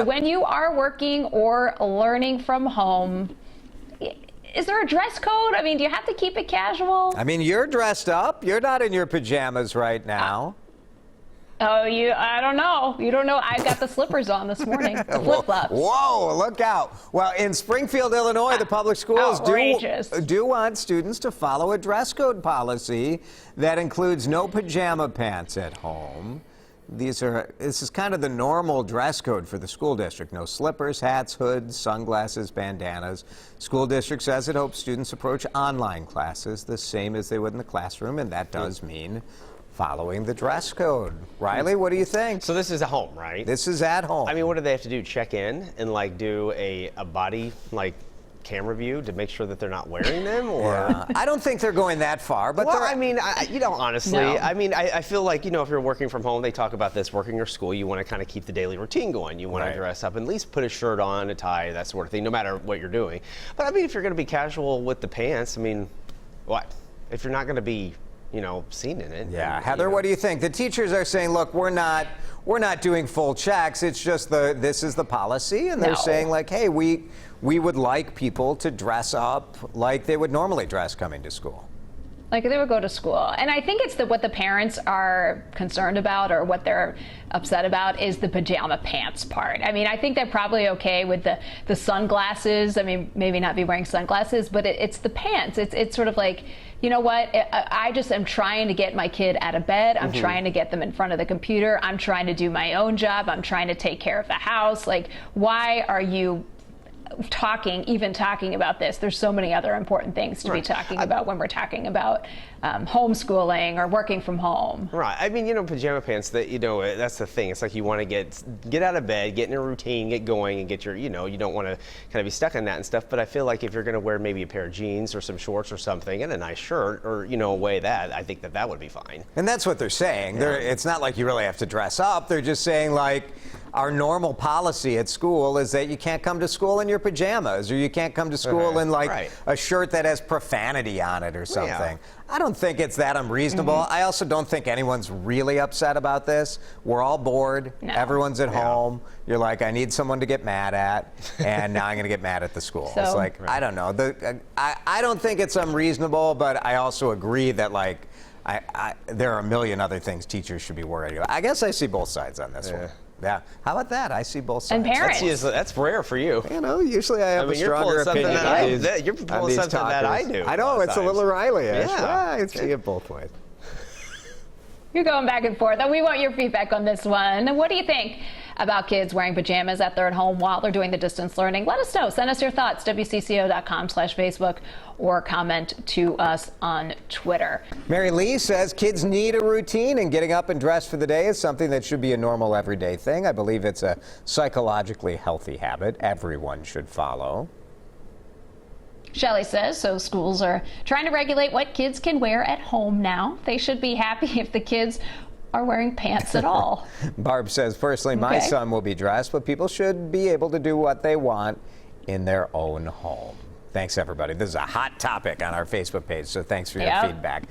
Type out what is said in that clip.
When you are working or learning from home, is there a dress code? I mean, do you have to keep it casual? I mean, you're dressed up. You're not in your pajamas right now. I don't know. You don't know. I got the slippers on this morning, the flip-flops. Whoa, look out. Well, in Springfield, Illinois, the public schools do want students to follow a dress code policy that includes no pajama pants at home. This is kind of the normal dress code for the school district. No slippers, hats, hoods, sunglasses, bandanas. School district says it hopes students approach online classes the same as they would in the classroom, and that does mean following the dress code. Riley, what do you think? So this is at home, right? This is at home. I mean, what do they have to do? Check in and like do a body camera view to make sure that they're not wearing them, or? Yeah. I don't think they're going that far, but well, I mean, honestly, No. I mean, I feel like, if you're working from home, they talk about this, working or school, you want to kind of keep the daily routine going. You want to dress up, at least put a shirt on, a tie, that sort of thing, no matter what you're doing. But I mean, if you're going to be casual with the pants, I mean, what? If you're not going to be seen in it. Yeah, Heather, what do you think? The teachers are saying, look, we're not doing full checks. It's just this is the policy, and they're saying like, hey, we would like people to dress up like they would normally dress coming to school. Like they would go to school. And I think it's what the parents are concerned about, or what they're upset about, is the pajama pants part. I mean, I think they're probably okay with the sunglasses. I mean, maybe not be wearing sunglasses, but it's the pants. It's sort of like, you know what? I just am trying to get my kid out of bed. I'm trying to get them in front of the computer. I'm trying to do my own job. I'm trying to take care of the house. Like, why are you even talking about this? There's so many other important things to be talking about when we're talking about homeschooling or working from home. Right. I mean, pajama pants, that's the thing. It's like you want to get out of bed, get in a routine, get going, and get your, you don't want to kind of be stuck in that and stuff. But I feel like if you're going to wear maybe a pair of jeans or some shorts or something and a nice shirt, or, weigh that, I think that would be fine. And that's what they're saying. It's not like you really have to dress up. They're just saying, like, our normal policy at school is that you can't come to school in your pajamas, or you can't come to school in a shirt that has profanity on it or something. Yeah. I don't think it's that unreasonable. I also don't think anyone's really upset about this. We're all bored. No. Everyone's at home. You're like, I need someone to get mad at, and now I'm going to get mad at the school. So, it's like, I don't know. I don't think it's unreasonable, but I also agree that, like, there are a million other things teachers should be worried about. I guess I see both sides on this one. Yeah. How about that? I see both sides. And parents. That's rare for you. Usually I have a stronger opinion. You're pulling something that I do. I know, it's a little Riley-ish. Yeah. I see it both ways. You're going back and forth, and we want your feedback on this one. What do you think about kids wearing pajamas at their home while they're doing the distance learning? Let us know. Send us your thoughts, WCCO.com/Facebook, or comment to us on Twitter. Mary Lee says kids need a routine, and getting up and dressed for the day is something that should be a normal everyday thing. I believe it's a psychologically healthy habit everyone should follow. Shelley says, so schools are trying to regulate what kids can wear at home now. They should be happy if the kids are wearing pants at all. Barb says, personally, my son will be dressed, but people should be able to do what they want in their own home. Thanks, everybody. This is a hot topic on our Facebook page, so thanks for your feedback.